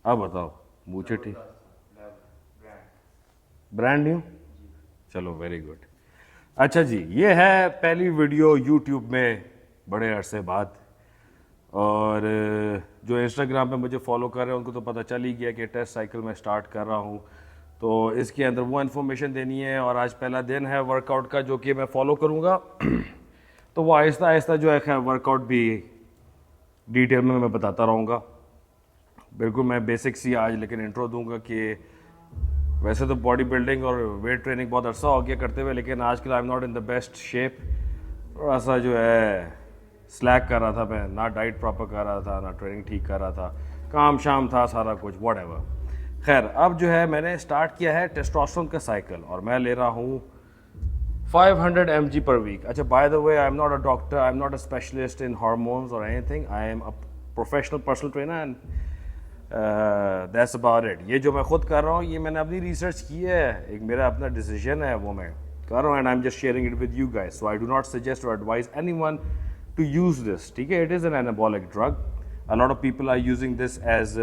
अब बताओ, मूछे ठीक, ब्रांड न्यू, चलो वेरी गुड। अच्छा जी, ये है पहली वीडियो यूट्यूब में बड़े अरसे बाद। और जो इंस्टाग्राम पे मुझे फॉलो कर रहे हैं उनको तो पता चल ही गया कि टेस्ट साइकिल मैं स्टार्ट कर रहा हूँ, तो इसके अंदर वो इन्फॉर्मेशन देनी है। और आज पहला दिन है वर्कआउट का जो कि मैं फॉलो करूँगा तो वो आहिस्ता आहिस्ता जो है खैर वर्कआउट भी डिटेल में मैं बताता रहूँगा। बिल्कुल मैं बेसिक्स ही आज लेकिन इंट्रो दूंगा कि वैसे तो बॉडी बिल्डिंग और वेट ट्रेनिंग बहुत अरसा हो गया करते हुए, लेकिन आजकल I am not in the best shape. थोड़ा सा जो है स्लैक कर रहा था मैं, ना डाइट प्रॉपर कर रहा था, ना ट्रेनिंग ठीक कर रहा था, काम शाम था सारा कुछ व्हाटएवर। खैर अब जो है मैंने स्टार्ट किया है टेस्टोस्टेरोन का साइकिल और मैं ले रहा हूँ 500 mg per week. अच्छा, by the way, I'm not a doctor, I'm not a specialist in hormones or anything. I am a professional personal trainer and that's about it. ये जो मैं खुद कर रहा हूँ ये मैंने अपनी रिसर्च की है, एक मेरा अपना डिसीजन है, वो मैं कर रहा हूँ and I'm just sharing it with you guys. So I do not suggest or advise anyone to use this. ठीक है, it is an anabolic drug. A lot of people are using this as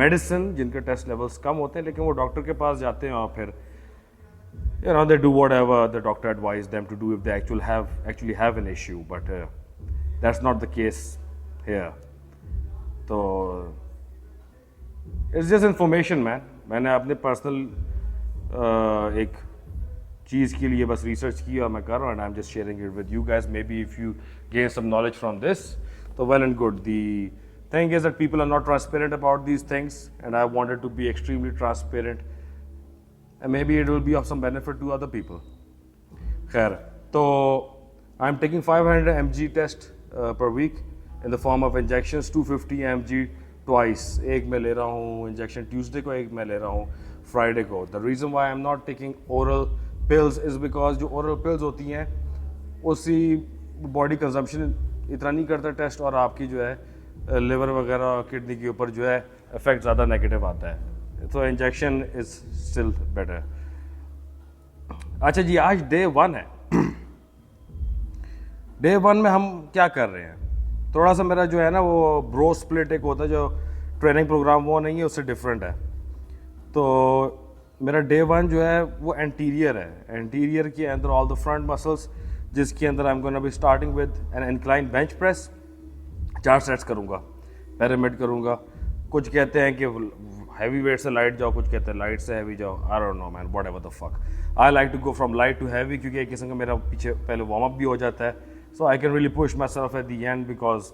medicine जिनके test levels कम होते हैं, लेकिन वो doctor के पास जाते हैं और फिर they do whatever the doctor advised them to do if they actually have an issue, but that's not the case here. So it's just information, man. मैंने अपने पर्सनल एक चीज़ के लिए बस रिसर्च की और मैं कर रहा हूँ and I'm just sharing it with you guys. Maybe if you gain some knowledge from this, so well and good. The thing is that people are not transparent about these things and I wanted to be extremely transparent and maybe it will be of some benefit to other people. Khair, so I'm taking 500 mg test per week in the form of injections, 250 mg twice. एक मैं ले रहा हूँ injection Tuesday को, एक मैं ले रहा हूँ फ्राइडे को. The reason why I'm not taking oral pills is because जो oral pills होती हैं उसी बॉडी कंजम्पशन इतना नहीं करता टेस्ट और आपकी जो है लिवर वगैरह और किडनी के ऊपर जो है इफेक्ट ज़्यादा नेगेटिव आता है, तो इंजेक्शन इज स्टिल बेटर. अच्छा जी, आज डे 1 है. डे 1 में हम क्या कर रहे हैं, थोड़ा सा मेरा जो है ना वो ब्रो स्प्लिट एक होता है जो ट्रेनिंग प्रोग्राम, वो नहीं है, उससे डिफरेंट है. तो मेरा डे 1 जो है वो एंटीरियर है. एंटीरियर के अंदर ऑल द फ्रंट मसल्स, जिसके अंदर I am gonna be starting with an incline bench press. 4 sets करूँगा, पिरामिड करूँगा. कुछ कहते हैं कि हैवी वेट से लाइट जाओ, कुछ कहते हैं लाइट से हैवी जाओ. I don't know man, whatever the fuck. I like to go from light to heavy क्योंकि एक किस्म का मेरा पीछे पहले वार्म अप भी हो जाता है. So I can really push myself at the end because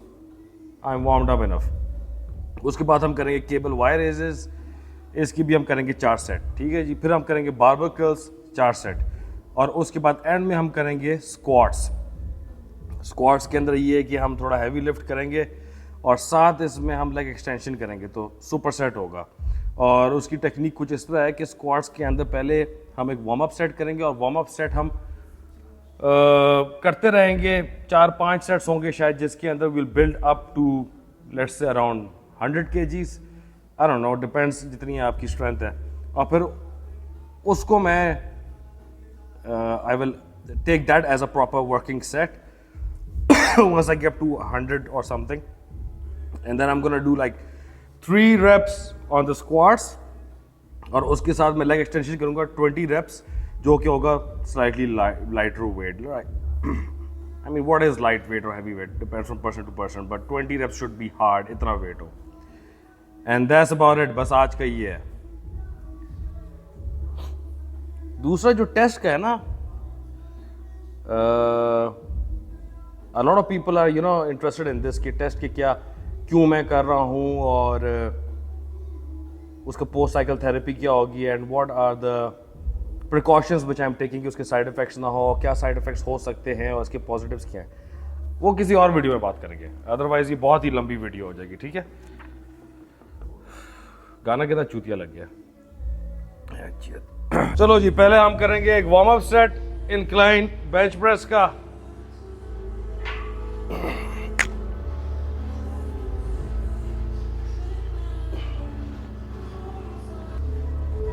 I am warmed up enough. उसके बाद हम करेंगे केबल वायर रेजेस, इसकी भी हम करेंगे 4 सेट. ठीक है जी. फिर हम करेंगे बार्बल कर्ल्स 4 सेट और उसके बाद एंड में हम करेंगे स्क्वाट्स. स्क्वाट्स के अंदर ये है कि हम थोड़ा हैवी लिफ्ट करेंगे और साथ इसमें हम लेग एक्सटेंशन करेंगे, तो सुपर सेट होगा. और उसकी टेक्निक कुछ इस तरह है कि स्क्वाट्स के अंदर पहले हम एक वार्म अप सेट करेंगे और वार्म अप सेट हम करते रहेंगे. 4-5 सेट्स होंगे शायद, जिसके अंदर will build up to let's say around 100 kgs. I don't know, depends जितनी आपकी स्ट्रेंथ है. और फिर उसको मैं I will take that as a proper working set once I get to 100 or something, and then I'm gonna do like 3 reps on the squats और उसके साथ मैं लेग एक्सटेंशन करूँगा 20 reps, जो कि होगा slightly lighter weight. I mean, what is light weight or heavy weight depends from person to person, but 20 reps should be hard, इतना weight हो. And that's about it. बस आज का ये है. दूसरा जो टेस्ट का है ना, a lot of people are interested in this कि टेस्ट के क्या, क्यों मैं कर रहा हूँ और उसका पोस्ट साइकिल थेरेपी क्या होगी and what are the precautions which I am taking कि उसके साइड इफेक्ट्स ना हो, क्या साइड इफेक्ट्स हो सकते हैं और उसके पॉजिटिव्स क्या हैं. वो किसी और वीडियो में बात करेंगे, अदरवाइज ये बहुत ही लंबी वीडियो हो जाएगी. ठीक है. गाना कितना चूतिया लग गया. चलो जी, पहले हम करेंगे एक warm up set incline bench press का.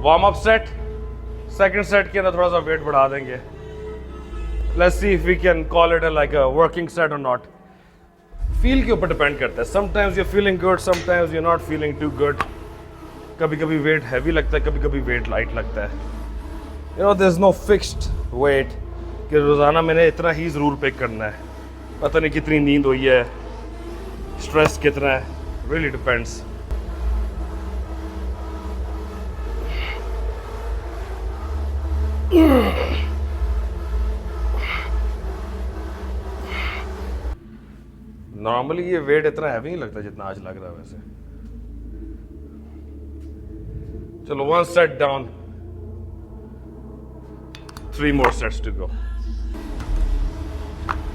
Warm up set. Second set के अंदर थोड़ा सा वेट बढ़ा देंगे. Let's see if we can call it like a working set और नॉट. फील के ऊपर डिपेंड करता है. Sometimes you are feeling good, sometimes you are not feeling too good. कभी कभी वेट हैवी लगता है, कभी कभी वेट लाइट लगता है। You know there is no fixed weight कि रोज़ाना मैंने इतना ही ज़रूर पिक करना है। पता नहीं कितनी नींद हुई है, स्ट्रेस कितना है, रियली डिपेंड्स। नॉर्मली ये वेट इतना हैवी नहीं लगता जितना आज लग रहा है वैसे। चलो 1 set down, 3 more sets to go।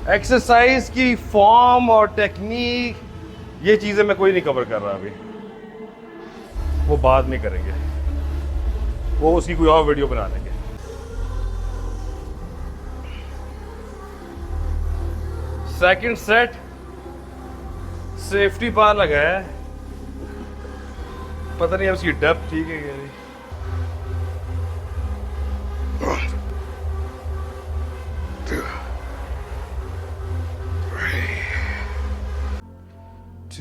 Exercise की फॉर्म और टेक्निक ये चीजें मैं कोई नहीं कवर कर रहा अभी, वो बाद में करेंगे, वो उसकी कोई और वीडियो बना लेंगे। सेकंड सेट सेफ्टी बार लगा है, पता नहीं अब उसकी डेप्थ ठीक है क्या नहीं।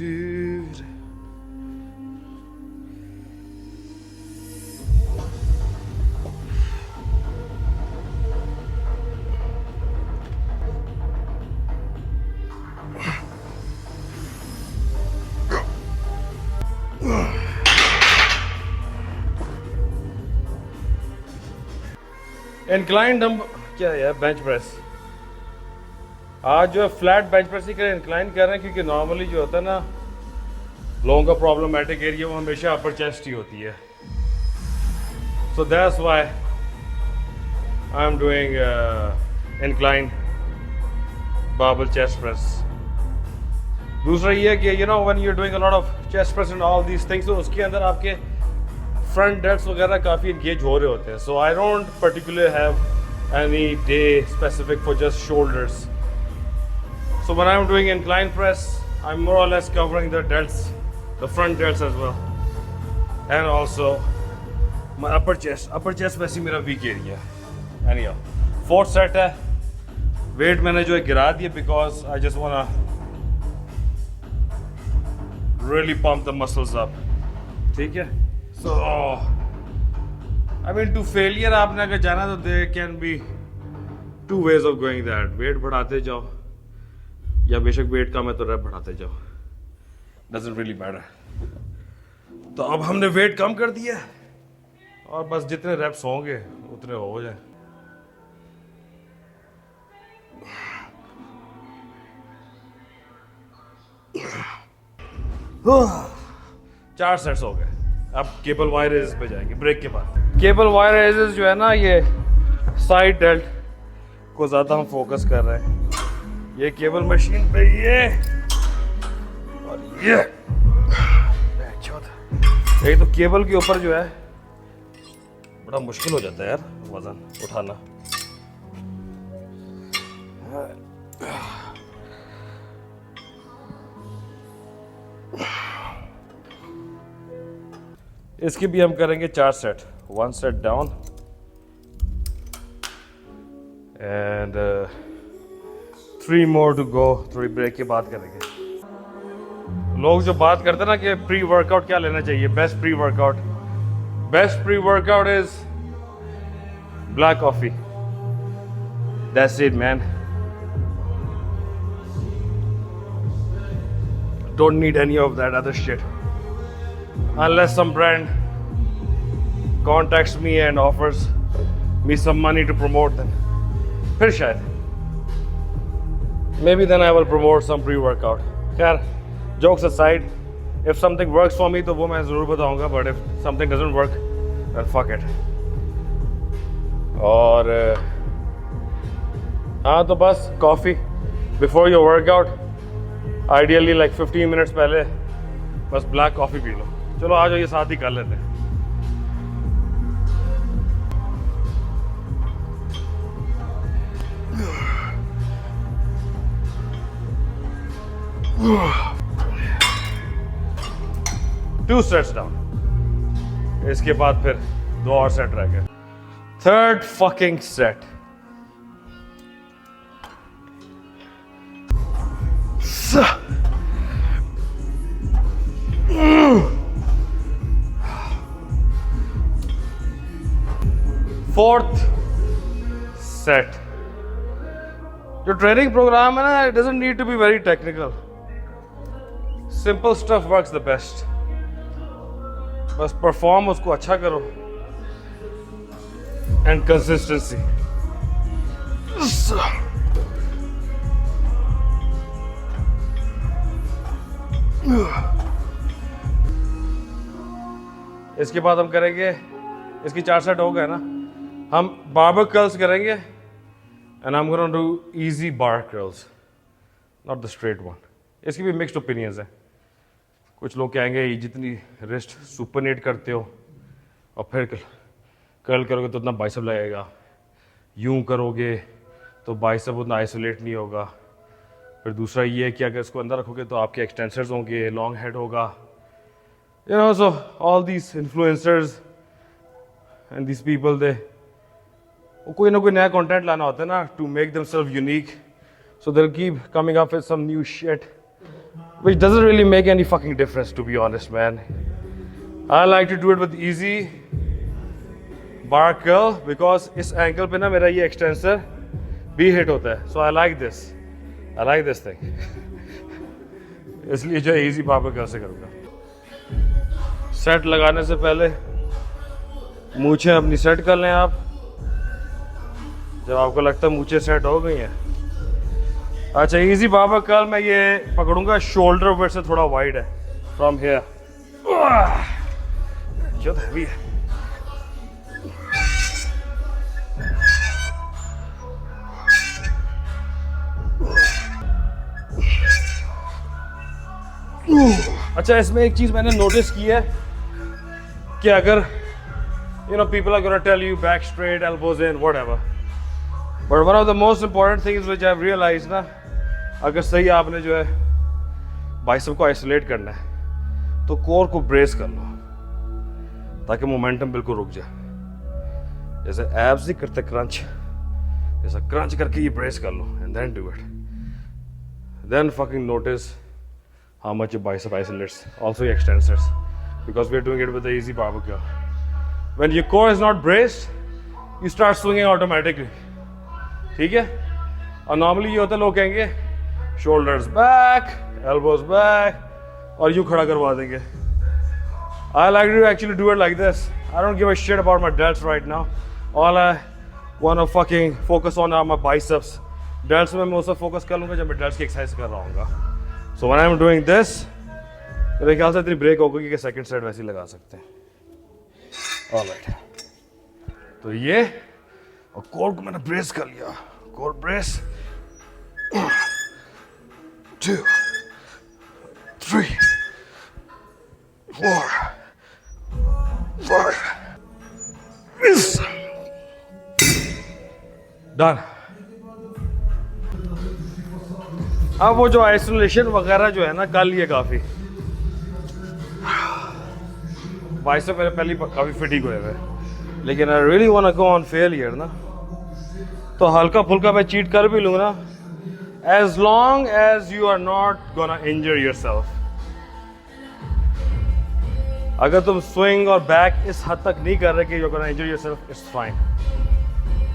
Dude. इंक्लाइन डंप क्या है, बेंच प्रेस। आज जो है फ्लैट बेंच प्रेस ही करें, इंक्लाइन कर रहे हैं, क्योंकि नॉर्मली जो होता है ना लोगों का प्रॉब्लमेटिक एरिया वो हमेशा अपर चेस्ट ही होती है। So that's why I am doing incline barbell chest press. दूसरा ये है कि you know when you are doing a lot of chest press and all these things, तो उसके अंदर आपके फ्रंट डेल्ट्स वगैरह काफ़ी इंगेज हो रहे होते हैं। So I don't particularly have any day specific for just shoulders. So when I'm doing incline press, I'm more or less covering the delts, the front delts as well, and also my upper chest. Upper chest वैसे मेरा weak area है। Anyhow, 4th set है। Weight मैंने जो है गिरा दिया because I just wanna really pump the muscles up। ठीक है? So I mean to failure आपने अगर जाना तो there can be 2 ways of going that। weight बढ़ाते जाओ या बेशक वेट कम है तो रैप बढ़ाते जाओ, डजंट रियली मैटर। तो अब हमने वेट कम कर दिया और बस जितने रैप्स होंगे उतने हो जाए। चार सेट्स हो गए। अब केबल वायर रेजेस पे जाएंगे ब्रेक के बाद। केबल वायर रेजेस जो है ना, ये साइड डेल्ट को ज़्यादा हम फोकस कर रहे हैं। ये केबल मशीन पे ये और ये एक तो केबल के ऊपर जो है बड़ा मुश्किल हो जाता है यार वजन उठाना। इसकी भी हम करेंगे 4 set. 1 set down and 3 more to go। थोड़ी ब्रेक के बाद करेंगे। लोग जो बात करते हैं ना कि प्री वर्कआउट क्या लेना चाहिए, best pre workout is black coffee. That's it man. Don't need any of that other shit unless some brand contacts me and offers me some money to promote them। फिर शायद maybe then I will promote some pre-workout। खैर jokes aside, if something works for me तो वो मैं ज़रूर बताऊंगा, but if something doesn't work then fuck it। और हाँ तो बस coffee before your workout, ideally like 15 minutes पहले बस ब्लैक कॉफ़ी पी लो। चलो आ जाओ, ये साथ ही कर लेते हैं। Two sets down. इसके बाद फिर 2 और सेट रह गए। 3rd fucking set। 4th set. जो ट्रेनिंग प्रोग्राम है ना, it doesn't need to be very technical. Simple stuff works the best. बस परफॉर्म उसको अच्छा करो and consistency. इसके बाद हम करेंगे, इसकी 4 सेट हो गए ना, हम बार्बर कर्ल्स करेंगे and I am gonna do easy bar curls, not the straight one. इसकी भी मिक्स्ड ओपिनियंस है. कुछ लोग कहेंगे ये जितनी रिस्ट सुपरनेट करते हो और फिर कर्ल करोगे तो उतना बाइसेप लगेगा, यूं करोगे तो बाइसेप उतना आइसोलेट नहीं होगा. फिर दूसरा ये है कि अगर इसको अंदर रखोगे तो आपके एक्सटेंसर्स होंगे, लॉन्ग हेड होगा. You know, so all these influencers and these people, they कोई ना कोई नया कंटेंट लाना होता है ना, to make themselves unique. So they'll keep coming up with some new shit, which doesn't really make any fucking difference, to be honest, man. I like to do it with easy bar curl because इस ankle पे ना मेरा ये extensor भी hit होता है. So I like this thing. इसलिए जो इजी बार कर्ल से करूँगा. सेट लगाने से पहले मूछें अपनी सेट कर लें आप, जब आपको लगता है मूछें सेट हो गई हैं. अच्छा, इजी बार्बर कर्ल मैं ये पकड़ूंगा, शोल्डर ऊपर से थोड़ा वाइड है, फ्रॉम हियर. जो हैवी है. अच्छा, इसमें एक चीज मैंने नोटिस की है कि अगर you know people are gonna tell you back straight, elbows in, whatever, but one of the most important things which I've realized ना, अगर सही आपने जो है बाइसेप को आइसोलेट करना है तो कोर को ब्रेस कर लो ताकि मोमेंटम बिल्कुल रुक जाए. जैसे एब्स ही करते क्रंच, जैसा क्रंच करके ये ब्रेस कर लो and then do it. Then fucking notice how much your bicep isolates, also your extensors, because we're doing it with the easy barber curl. When your core is not braced, you start swinging automatically. ठीक है? और normally ये होता है, लोग कहेंगे shoulders back, elbows back, और यूं खड़ा करवा देंगे. I like to actually do it like this. I don't give a shit about my delts right now. All I want to fucking focus on are my biceps. Delts में मैं उससे focus कर लूँगा जब मैं delts की exercise कर रहा हूँगा. So when I'm doing this, मेरे ख्याल से इतनी ब्रेक होगी कि सेकंड सेट वैसे ही लगा सकते हैं. Alright. तो ये और कोर को मैंने ब्रेस कर लिया. Core brace. 2, 3, 4, 5. Done. अब वो जो आइसोलेशन वगैरह जो है ना, कर लिए काफ़ी. बाइसेप मेरे पहले काफ़ी फिटिंग हुए हुए, लेकिन I really want to go on failure ना, तो हल्का फुल्का मैं चीट कर भी लूँगा ना, as long as you are not gonna injure yourself. अगर तुम स्विंग और बैक इस हद तक नहीं कर रहे कि you are gonna injure yourself, it's fine.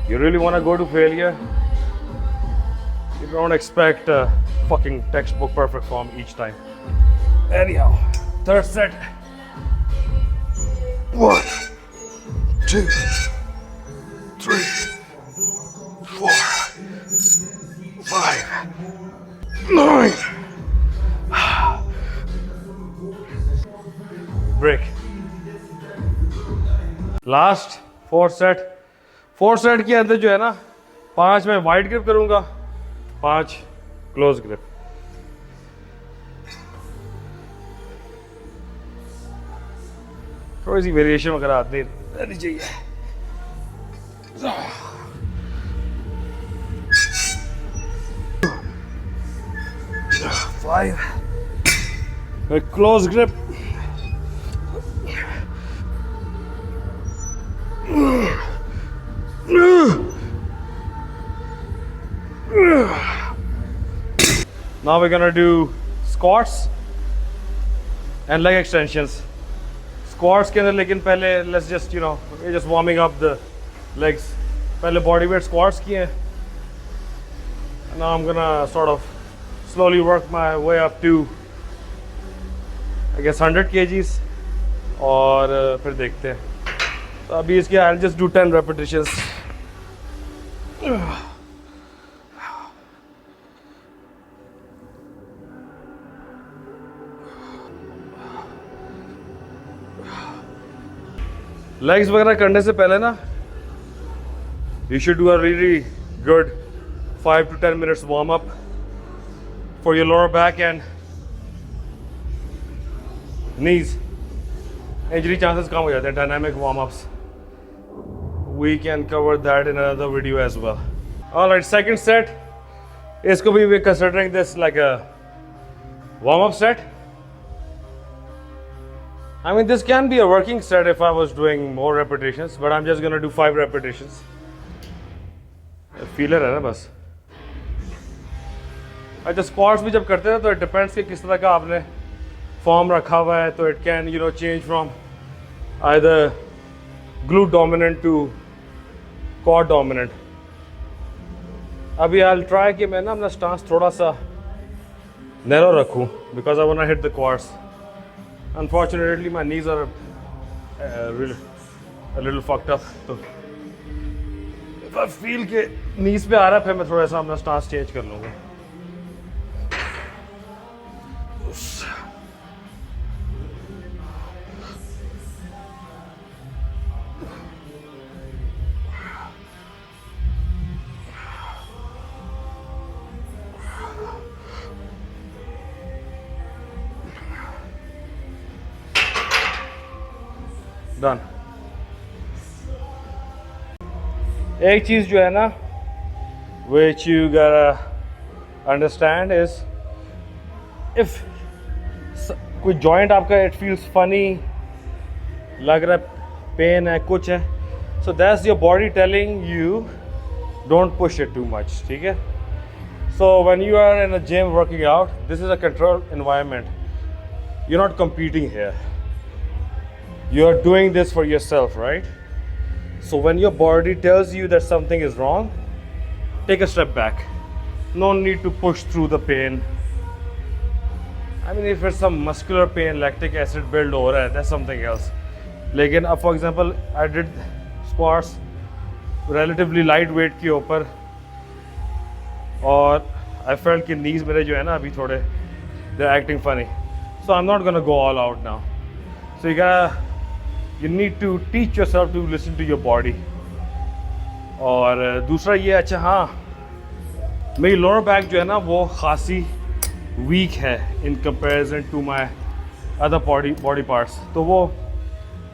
You really want to go to failure, you don't expect fucking textbook perfect form each time. Anyhow, third set. 1, 2, 3, 4, 5, 9. Break. Last 4th set. 4th set के अंदर जो है ना, 5 में wide grip करूंगा, 5 close grip. थोड़ी सी variation वगैरह आती रहनी चाहिए. 5 close grip. Now we're gonna do squats and leg extensions. Squats के अंदर लेकिन पहले let's just you know we're just warming up the legs. पहले body weight squats किए हैं. Now I'm gonna sort of slowly work my way up to I guess 100 kgs और फिर देखते हैं. तो अभी इसके I'll just do 10 repetitions. Legs वगैरह करने से पहले ना you should do a really good 5 to 10 minutes warm up for your lower back and knees. Injury chances कम हो जाते हैं. Dynamic warm ups. We can cover that in another video as well. All right, second set. इसको भी we're considering this like a warm up set. I mean, this can be a working set if I was doing more repetitions, but I'm just gonna do 5 repetitions. Feeler है ना बस. अच्छा, squats भी जब करते हैं तो it depends कि किस तरह का आपने form रखा हुआ है, तो it can change from either glute dominant to quad dominant. अभी I'll try कि मैं ना अपना stance थोड़ा सा narrow रखूं because I wanna hit the quads. Unfortunately, my knees are really a little fucked up. So if I feel कि knees पे आ रहा है, फिर मैं थोड़ा सा अपना stance change कर लूँगा. Done. एक चीज़ जो है ना, which you gotta understand is, if कोई joint आपका it feels funny, लग रहा है pain है, कुछ है, so that's your body telling you don't push it too much. ठीक है? So when you are in a gym working out, this is a controlled environment. You're not competing here. You're doing this for yourself, right? So when your body tells you that something is wrong, take a step back. No need to push through the pain. I mean, if it's some muscular pain, lactic acid build हो रहा है, that's something else. लेकिन अब for example, I did squats relatively light weight के ऊपर और I felt कि knees मेरे जो है ना अभी थोड़े they're acting funny. So I'm not gonna go all out now. So you need to teach yourself to listen to your body. और दूसरा ये, अच्छा हाँ, मेरी लोअर बैक जो है ना वो खासी वीक है in comparison to my other body parts. तो वो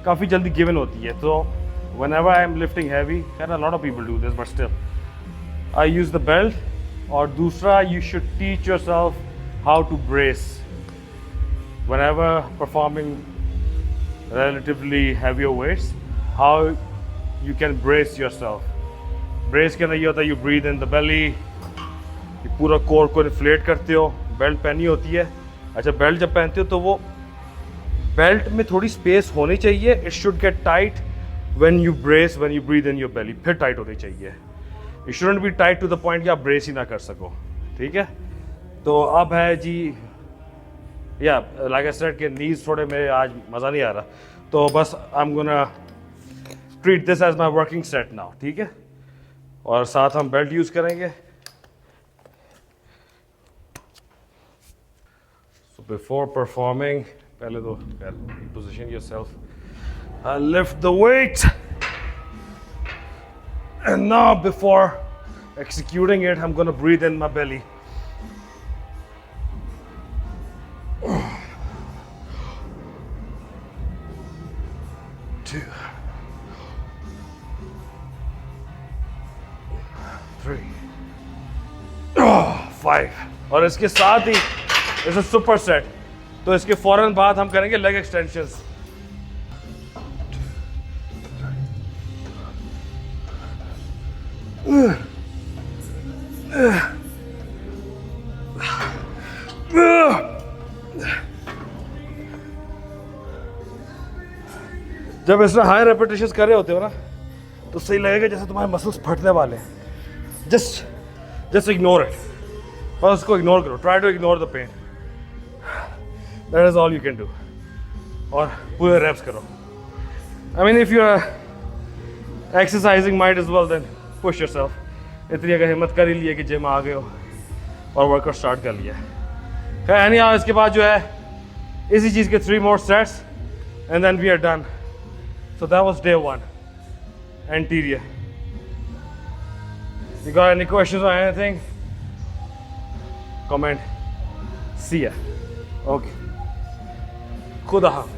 काफ़ी जल्दी गिवन होती है. तो whenever I am lifting heavy, and a lot of people do this, but still, I use the belt. और दूसरा, you should teach yourself how to brace whenever performing relatively heavier weights, how you can brace yourself. Brace के अंदर ये होता है, you breathe in the belly, ये पूरा core को इन्फ्लेट करते हो. बेल्ट पहनी होती है. अच्छा, बेल्ट जब पहनते हो तो वो बेल्ट में थोड़ी स्पेस होनी चाहिए. It should get tight when you brace, when you breathe in your belly. फिर टाइट होनी चाहिए. It shouldn't be tight to the point कि आप ब्रेस ही ना कर सको. ठीक है? तो अब है जी, like I said कि knees थोड़े मेरे आज मज़ा नहीं आ रहा, तो बस I'm gonna treat this as my working set now. ठीक है? और साथ हम बेल्ट यूज़ करेंगे. So before performing, पहले तो position yourself. Lift the weight. And now before executing it, I'm gonna breathe in my belly. Two, 3, 5. और इसके साथ ही इसे सुपर सेट, तो इसके फौरन बाद हम करेंगे लेग एक्सटेंशंस. जब इसमें हाई रेपिटेशंस कर रहे होते हो ना, तो सही लगेगा जैसे तुम्हारे मसल्स फटने वाले हैं। जस्ट इग्नोर इट, और उसको इग्नोर करो, try to ignore the pain, that is all you can do. और पूरे रेप्स करो। I mean if you are exercising might is well then push yourself. इतनी अगर हिम्मत कर ही लिए कि जिम आ गए हो और वर्कआउट स्टार्ट कर लिया। खैर एनी हाउ, इसके बाद जो है इसी चीज़ के 3 more sets and then we are done. So that was day 1, anterior. You got any questions or anything? Comment. See ya. Okay. Khuda Hafiz.